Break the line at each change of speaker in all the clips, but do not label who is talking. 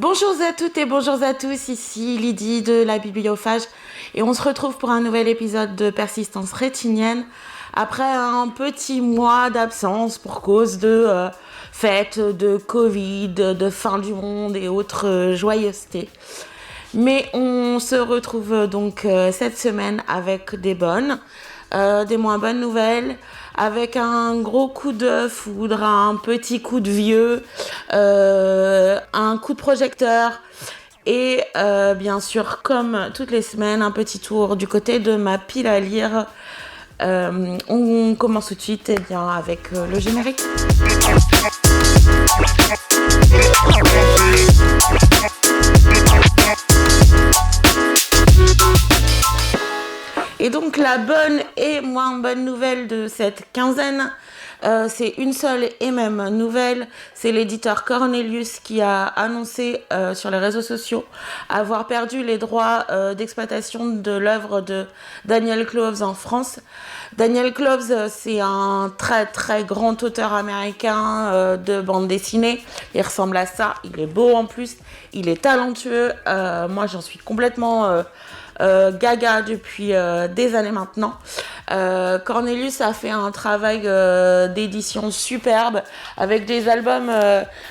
Bonjour à toutes et bonjour à tous, ici Lydie de la Bibliophage et on se retrouve pour un nouvel épisode de Persistance rétinienne après un petit mois d'absence pour cause de fêtes, de Covid, de fin du monde et autres joyeusetés. Mais on se retrouve donc cette semaine avec des bonnes, des moins bonnes nouvelles, avec un gros coup de foudre, un petit coup de vieux, un coup de projecteur et bien sûr, comme toutes les semaines, un petit tour du côté de ma pile à lire. On commence tout de suite avec le générique. Et donc la bonne et moins bonne nouvelle de cette quinzaine, c'est une seule et même nouvelle. C'est l'éditeur Cornelius qui a annoncé sur les réseaux sociaux avoir perdu les droits d'exploitation de l'œuvre de Daniel Clowes en France. Daniel Clowes, c'est un très très grand auteur américain de bande dessinée. Il ressemble à ça, il est beau en plus, il est talentueux. Moi j'en suis complètement... gaga depuis des années maintenant. Cornelius a fait un travail d'édition superbe avec des albums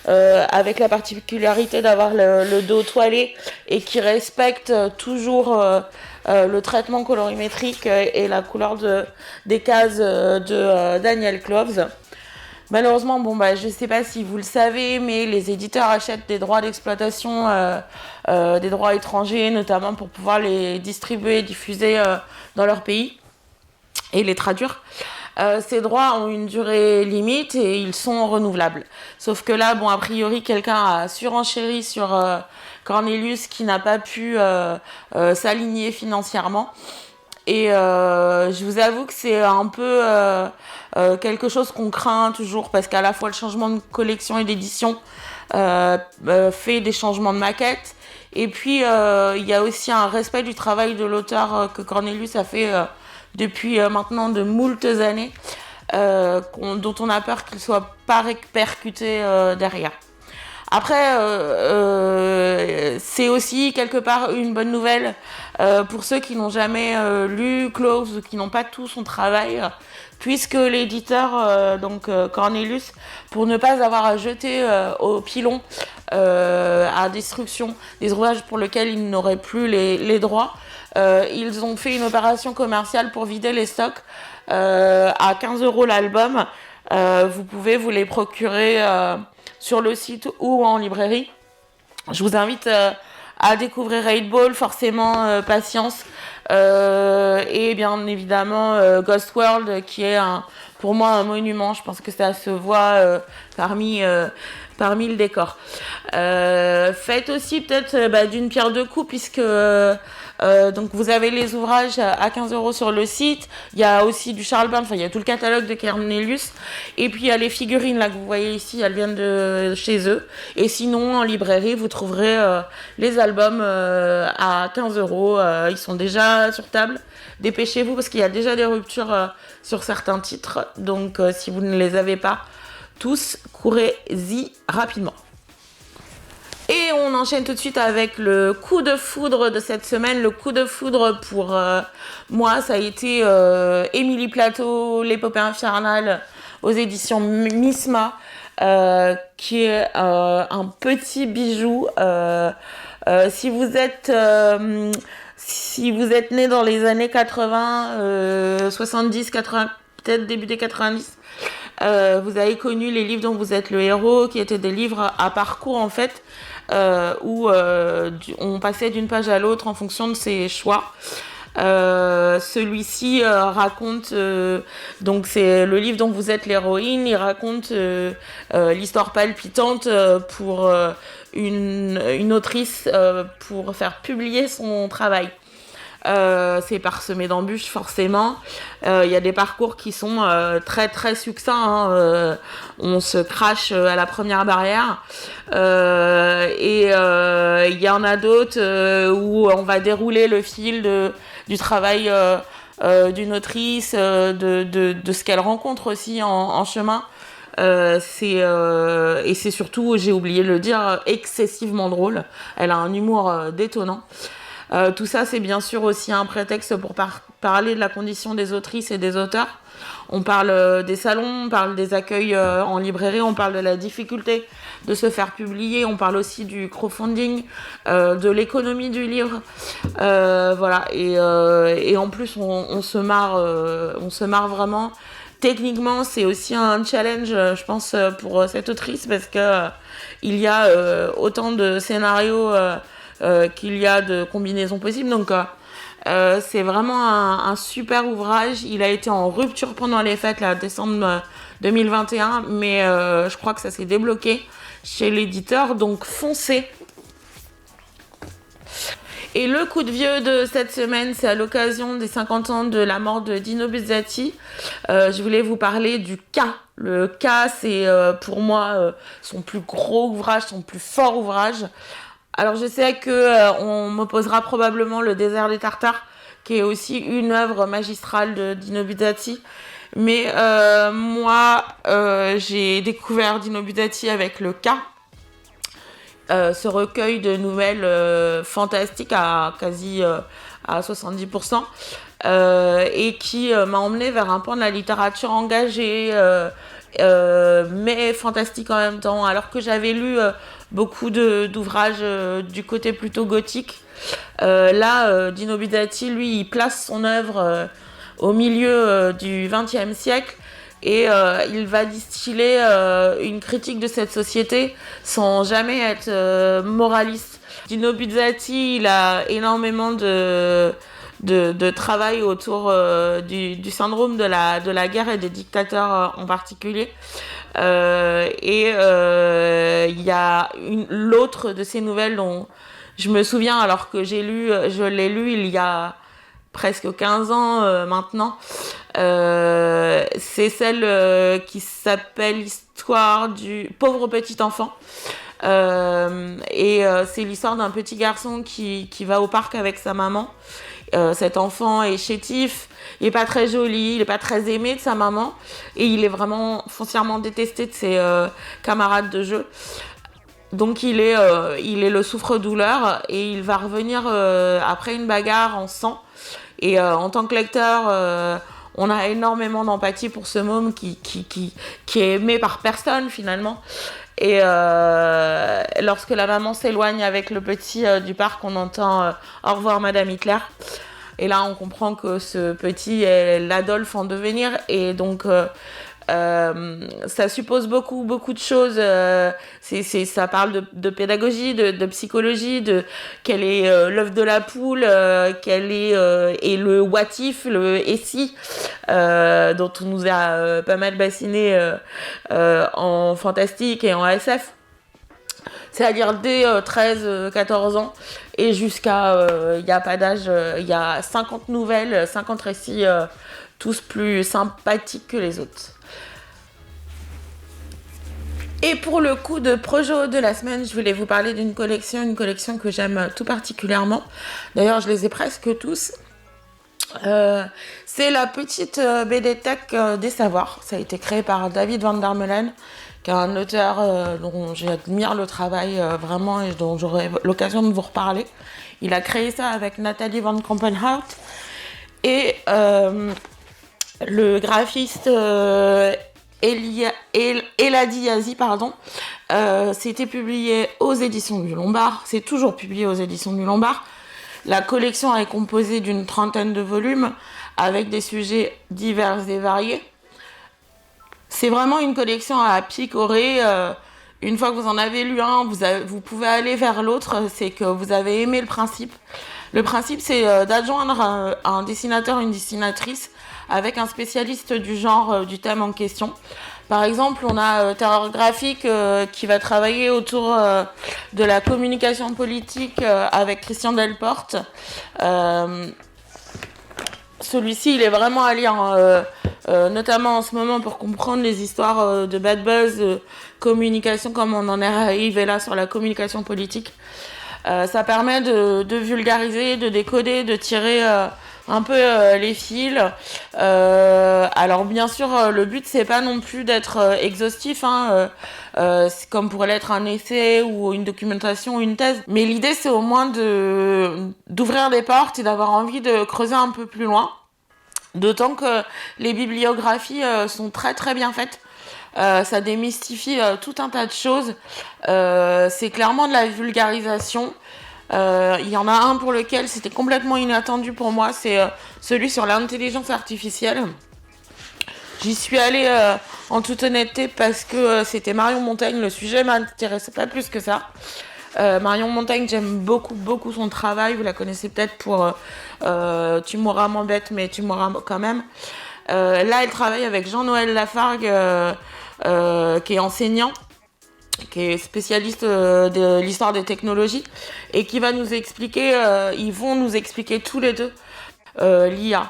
avec la particularité d'avoir le dos toilé et qui respecte toujours le traitement colorimétrique et la couleur des cases de Daniel Clowes. Malheureusement, je sais pas si vous le savez, mais les éditeurs achètent des droits d'exploitation, des droits étrangers, notamment pour pouvoir les distribuer et diffuser dans leur pays et les traduire. Ces droits ont une durée limite et ils sont renouvelables. Sauf que là, a priori, quelqu'un a surenchéri sur Cornelius qui n'a pas pu s'aligner financièrement. Et je vous avoue que c'est un peu quelque chose qu'on craint toujours parce qu'à la fois le changement de collection et d'édition fait des changements de maquette. Et puis il y a aussi un respect du travail de l'auteur que Cornelius a fait depuis maintenant de moultes années, dont on a peur qu'il soit pas répercuté derrière. Après, c'est aussi quelque part une bonne nouvelle pour ceux qui n'ont jamais lu Clowes ou qui n'ont pas tout son travail, puisque l'éditeur, Cornelius, pour ne pas avoir à jeter au pilon à destruction des ouvrages pour lesquels ils n'auraient plus les droits, ils ont fait une opération commerciale pour vider les stocks à 15€ l'album. Vous pouvez vous les procurer sur le site ou en librairie. Je vous invite à découvrir 8Ball, forcément Patience, et bien évidemment Ghost World, qui est pour moi un monument. Je pense que ça se voit parmi le décor. Faites aussi peut-être d'une pierre deux coups, puisque donc vous avez les ouvrages à 15€ sur le site. Il y a aussi du Charles Burns, il y a tout le catalogue de Cornelius. Et puis il y a les figurines là que vous voyez ici, elles viennent de chez eux. Et sinon en librairie vous trouverez les albums à 15€. Ils sont déjà sur table. Dépêchez-vous parce qu'il y a déjà des ruptures sur certains titres. Donc si vous ne les avez pas tous, courez-y rapidement. Et on enchaîne tout de suite avec le coup de foudre de cette semaine. Le coup de foudre pour moi, ça a été Émilie Plateau, l'épopée infernale aux éditions Misma, qui est un petit bijou. Si vous êtes né dans les années 80, 70, 80, peut-être début des 90, vous avez connu les livres dont vous êtes le héros, qui étaient des livres à parcours en fait, où on passait d'une page à l'autre en fonction de ses choix. Celui-ci raconte, donc c'est le livre dont vous êtes l'héroïne, il raconte l'histoire palpitante pour une autrice pour faire publier son travail. C'est parsemé d'embûches forcément. Il y a des parcours qui sont très très succincts. On se crache à la première barrière. Et il y en a d'autres où on va dérouler le fil du travail d'une autrice, de ce qu'elle rencontre aussi en chemin. Et c'est surtout, j'ai oublié de le dire, excessivement drôle. Elle a un humour détonnant. Tout ça, c'est bien sûr aussi un prétexte pour parler de la condition des autrices et des auteurs. On parle des salons, on parle des accueils en librairie, on parle de la difficulté de se faire publier, on parle aussi du crowdfunding, de l'économie du livre. Voilà. Et en plus, on se marre vraiment. Techniquement, c'est aussi un challenge, je pense, pour cette autrice, parce que il y a autant de scénarios qu'il y a de combinaisons possibles. Donc, c'est vraiment un super ouvrage. Il a été en rupture pendant les fêtes, là, décembre 2021, mais je crois que ça s'est débloqué chez l'éditeur, donc foncez. Et le coup de vieux de cette semaine, c'est à l'occasion des 50 ans de la mort de Dino Buzzati. Je voulais vous parler du K. Le K, c'est pour moi son plus gros ouvrage, son plus fort ouvrage. Alors je sais que on m'opposera probablement Le désert des Tartares, qui est aussi une œuvre magistrale de Dino Buzzati. Mais moi, j'ai découvert Dino Buzzati avec le K. Ce recueil de nouvelles fantastiques à quasi à 70%, et qui m'a emmené vers un pan de la littérature engagée, mais fantastique en même temps, alors que j'avais lu beaucoup d'ouvrages du côté plutôt gothique. Là, Dino Buzzati, lui, il place son œuvre au milieu du XXe siècle, et il va distiller une critique de cette société sans jamais être moraliste. Dino Buzzati, il a énormément de travail autour du syndrome de la guerre et des dictateurs en particulier. Et il y a l'autre de ces nouvelles dont je me souviens, alors que je l'ai lu il y a presque 15 ans maintenant. C'est celle qui s'appelle L'histoire du pauvre petit enfant. Et c'est l'histoire d'un petit garçon qui va au parc avec sa maman. Cet enfant est chétif, il est pas très joli, il est pas très aimé de sa maman, et il est vraiment foncièrement détesté de ses camarades de jeu. Donc il est le souffre-douleur, et il va revenir après une bagarre en sang. Et en tant que lecteur, on a énormément d'empathie pour ce môme qui est aimé par personne finalement. Et lorsque la maman s'éloigne avec le petit du parc, on entend au revoir Madame Hitler. Et là, on comprend que ce petit est l'Adolphe en devenir. Et donc, ça suppose beaucoup de choses. Ça parle de pédagogie, de psychologie, de quel est l'œuf de la poule, quel est et le what if, le et si, dont on nous a pas mal bassiné en fantastique et en SF. C'est-à-dire dès 13-14 ans et jusqu'à, il n'y a pas d'âge, il y a 50 nouvelles, 50 récits, tous plus sympathiques que les autres. Et pour le coup de projo de la semaine, je voulais vous parler d'une collection, une collection que j'aime tout particulièrement. D'ailleurs, je les ai presque tous. C'est la petite BD Tech des Savoirs. Ça a été créé par David Van der Meulen, qui est un auteur dont j'admire le travail vraiment et dont j'aurai l'occasion de vous reparler. Il a créé ça avec Nathalie Van Kampenhout. Et le graphiste Eladi Yazi, c'était publié aux éditions du Lombard. C'est toujours publié aux éditions du Lombard. La collection est composée d'une 30aine de volumes avec des sujets divers et variés. C'est vraiment une collection à picorer. Une fois que vous en avez lu un, vous pouvez aller vers l'autre. C'est que vous avez aimé le principe. Le principe, c'est d'adjoindre un dessinateur, une dessinatrice avec un spécialiste du genre, du thème en question. Par exemple, on a Terreur Graphique qui va travailler autour de la communication politique avec Christian Delporte. Celui-ci, il est vraiment à lire, notamment en ce moment pour comprendre les histoires de bad buzz, communication, comme on en est arrivé là sur la communication politique. Ça permet de vulgariser, de décoder, de tirer un peu les fils. Alors bien sûr, le but c'est pas non plus d'être exhaustif, hein, c'est comme pourrait l'être un essai ou une documentation ou une thèse. Mais l'idée c'est au moins d'ouvrir des portes et d'avoir envie de creuser un peu plus loin. D'autant que les bibliographies sont très très bien faites. Ça démystifie tout un tas de choses. C'est clairement de la vulgarisation. Il y en a un pour lequel c'était complètement inattendu pour moi, c'est celui sur l'intelligence artificielle. J'y suis allée en toute honnêteté parce que c'était Marion Montaigne, le sujet m'intéressait pas plus que ça. Marion Montaigne, j'aime beaucoup beaucoup son travail, vous la connaissez peut-être pour Tu mourras moins bête mais tu mourras quand même. Là elle travaille avec Jean-Noël Lafargue qui est enseignant, qui est spécialiste de l'histoire des technologies et qui va nous expliquer, ils vont nous expliquer tous les deux l'IA.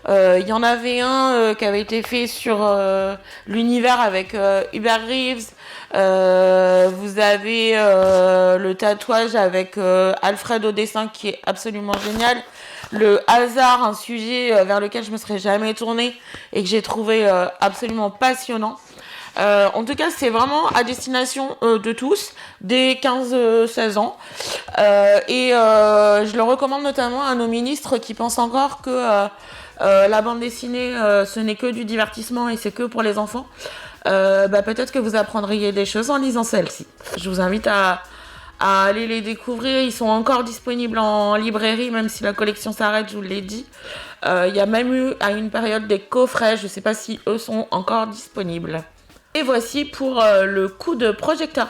Il y en avait un qui avait été fait sur l'univers avec Hubert Reeves. Vous avez le tatouage avec Alfred au dessin qui est absolument génial. Le hasard, un sujet vers lequel je me serais jamais tournée et que j'ai trouvé absolument passionnant. En tout cas, c'est vraiment à destination de tous, dès 15-16 ans. Et je le recommande notamment à nos ministres qui pensent encore que la bande dessinée, ce n'est que du divertissement et c'est que pour les enfants. Peut-être que vous apprendriez des choses en lisant celle-ci. Je vous invite à aller les découvrir. Ils sont encore disponibles en librairie, même si la collection s'arrête, je vous l'ai dit. Il y a même eu à une période des coffrets, je ne sais pas si eux sont encore disponibles. Et voici pour le coup de projecteur.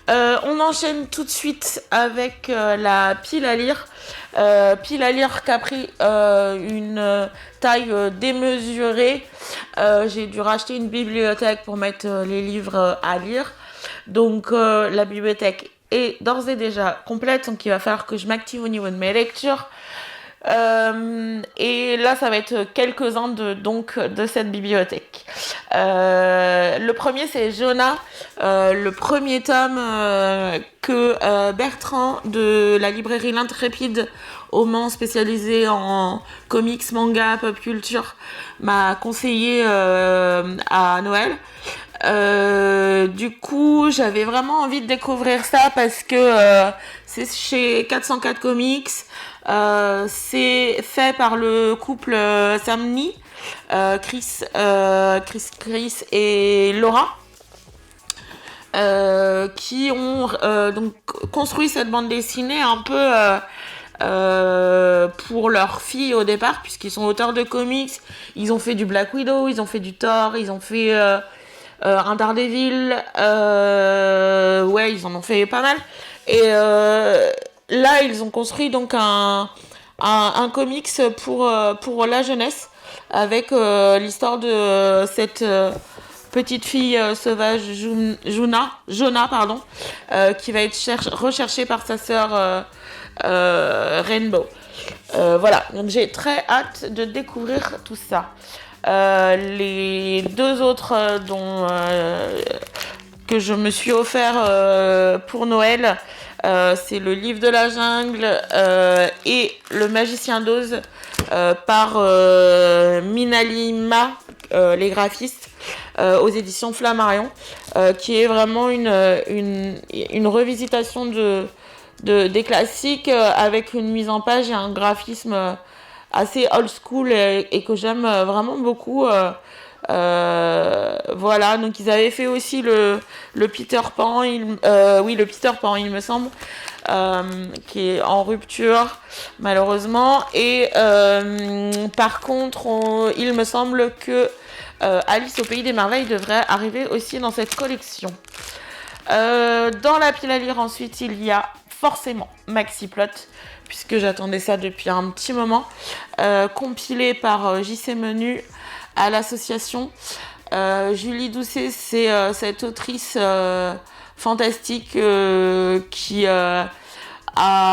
On enchaîne tout de suite avec la pile à lire. Pile à lire qui a pris une taille démesurée. J'ai dû racheter une bibliothèque pour mettre les livres à lire. Donc la bibliothèque est d'ores et déjà complète, donc il va falloir que je m'active au niveau de mes lectures. Et là, ça va être quelques-uns de cette bibliothèque. Le premier, c'est Jonah, le premier tome que Bertrand de la librairie L'Intrépide au Mans, spécialisé en comics, manga, pop culture, m'a conseillé à Noël. Du coup, j'avais vraiment envie de découvrir ça parce que c'est chez 404 Comics. C'est fait par le couple Samni, Chris et Laura, qui ont donc construit cette bande dessinée un peu pour leur fille au départ, puisqu'ils sont auteurs de comics. Ils ont fait du Black Widow, ils ont fait du Thor, ils ont fait un Daredevil, ouais, ils en ont fait pas mal. Et là, ils ont construit donc un comics pour la jeunesse, avec l'histoire de cette petite fille sauvage, Jonah, pardon, qui va être recherchée par sa sœur Rainbow. Voilà, donc j'ai très hâte de découvrir tout ça. Les deux autres que je me suis offert pour Noël, c'est le livre de la jungle et le magicien d'Oz par Minalima, les graphistes, aux éditions Flammarion, qui est vraiment une revisitation des classiques avec une mise en page et un graphisme assez old school et que j'aime vraiment beaucoup. Voilà, donc ils avaient fait aussi le Peter Pan, le Peter Pan il me semble, qui est en rupture malheureusement. Et par contre, il me semble que Alice au Pays des Merveilles devrait arriver aussi dans cette collection. Dans la pile à lire ensuite, il y a forcément Maxi Plot, puisque j'attendais ça depuis un petit moment, compilé par JC Menu à l'association. Julie Doucet, c'est cette autrice fantastique qui a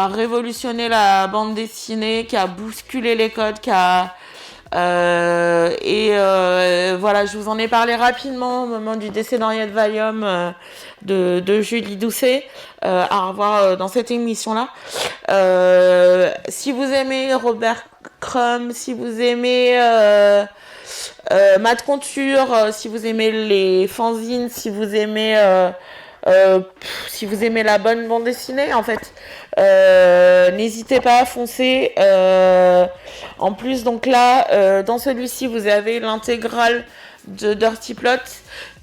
révolutionné la bande dessinée, qui a bousculé les codes, qui a Voilà, je vous en ai parlé rapidement au moment du décès d'Henriette Valium de Julie Doucet, à revoir dans cette émission-là. Si vous aimez Robert Crumb, si vous aimez Matt Conture, si vous aimez les fanzines, si vous aimez la bonne bande dessinée, en fait, n'hésitez pas à foncer. En plus, donc là, dans celui-ci, vous avez l'intégrale de Dirty Plot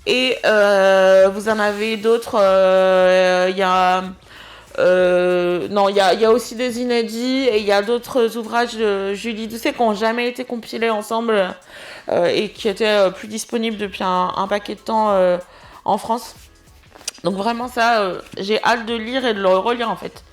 et vous en avez d'autres. Il y a il y a aussi des inédits et il y a d'autres ouvrages de Julie Doucet qui n'ont jamais été compilés ensemble et qui étaient plus disponibles depuis un paquet de temps en France. Donc vraiment ça, j'ai hâte de lire et de le relire en fait.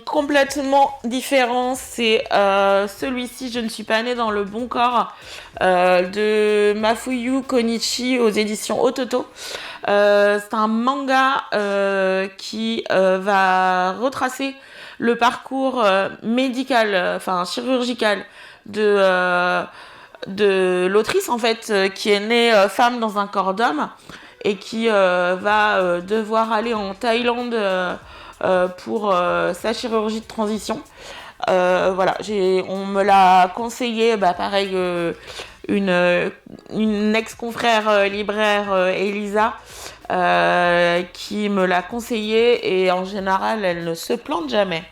Complètement différent, c'est celui-ci, Je ne suis pas née dans le bon corps, de Mafuyu Konichi aux éditions Ototo. C'est un manga qui va retracer le parcours médical, chirurgical de l'autrice en fait, qui est née femme dans un corps d'homme et qui va devoir aller en Thaïlande pour sa chirurgie de transition. Voilà, on me l'a conseillé, pareil, une ex-confrère libraire, Elisa, qui me l'a conseillé et en général, elle ne se plante jamais.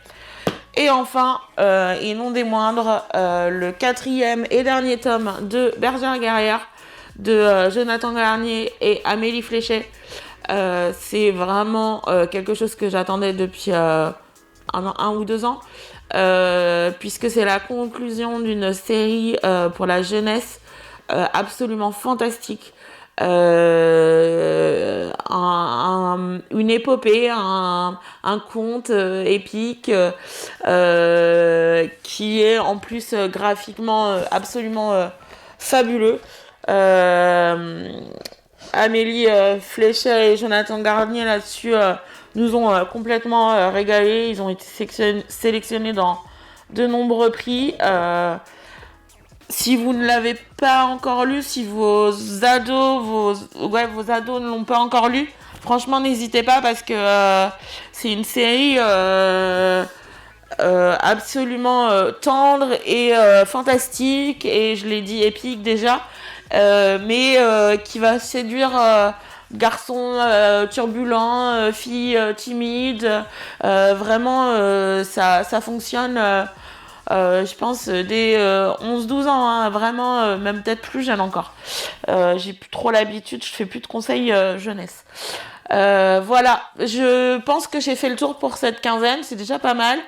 Et enfin, et non des moindres, le 4e et dernier tome de Bergère guerrière de Jonathan Garnier et Amélie Fléchet. C'est vraiment quelque chose que j'attendais depuis un ou 2 ans, puisque c'est la conclusion d'une série pour la jeunesse absolument fantastique. Une épopée, un conte épique qui est en plus graphiquement absolument fabuleux. Amélie Fléchet et Jonathan Garnier là-dessus nous ont complètement régalés. Ils ont été sélectionnés dans de nombreux prix. Si vous ne l'avez pas encore lu, si vos ados ne l'ont pas encore lu, franchement n'hésitez pas parce que c'est une série absolument tendre et fantastique, et je l'ai dit épique déjà, mais qui va séduire garçons turbulents, filles timides. Vraiment, ça fonctionne. Je pense dès 11-12 ans, hein, vraiment, même peut-être plus jeune encore. J'ai plus trop l'habitude, je fais plus de conseils jeunesse. Voilà, je pense que j'ai fait le tour pour cette quinzaine, c'est déjà pas mal.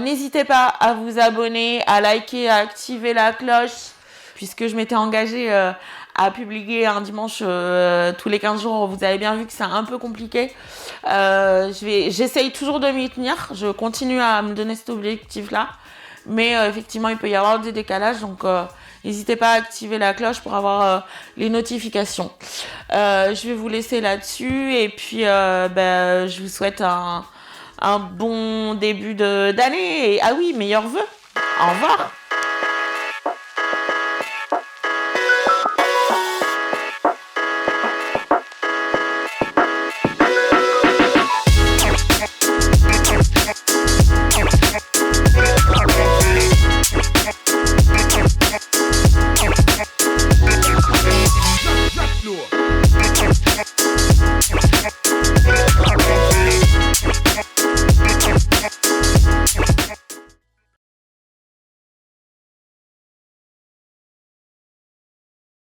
N'hésitez pas à vous abonner, à liker, à activer la cloche, puisque je m'étais engagée à publier un dimanche tous les 15 jours. Vous avez bien vu que c'est un peu compliqué. J'essaye toujours de m'y tenir, je continue à me donner cet objectif-là. Mais effectivement, il peut y avoir des décalages, donc n'hésitez pas à activer la cloche pour avoir les notifications. Je vais vous laisser là-dessus et puis je vous souhaite un bon début d'année. Et, ah oui, meilleurs vœux. Au revoir.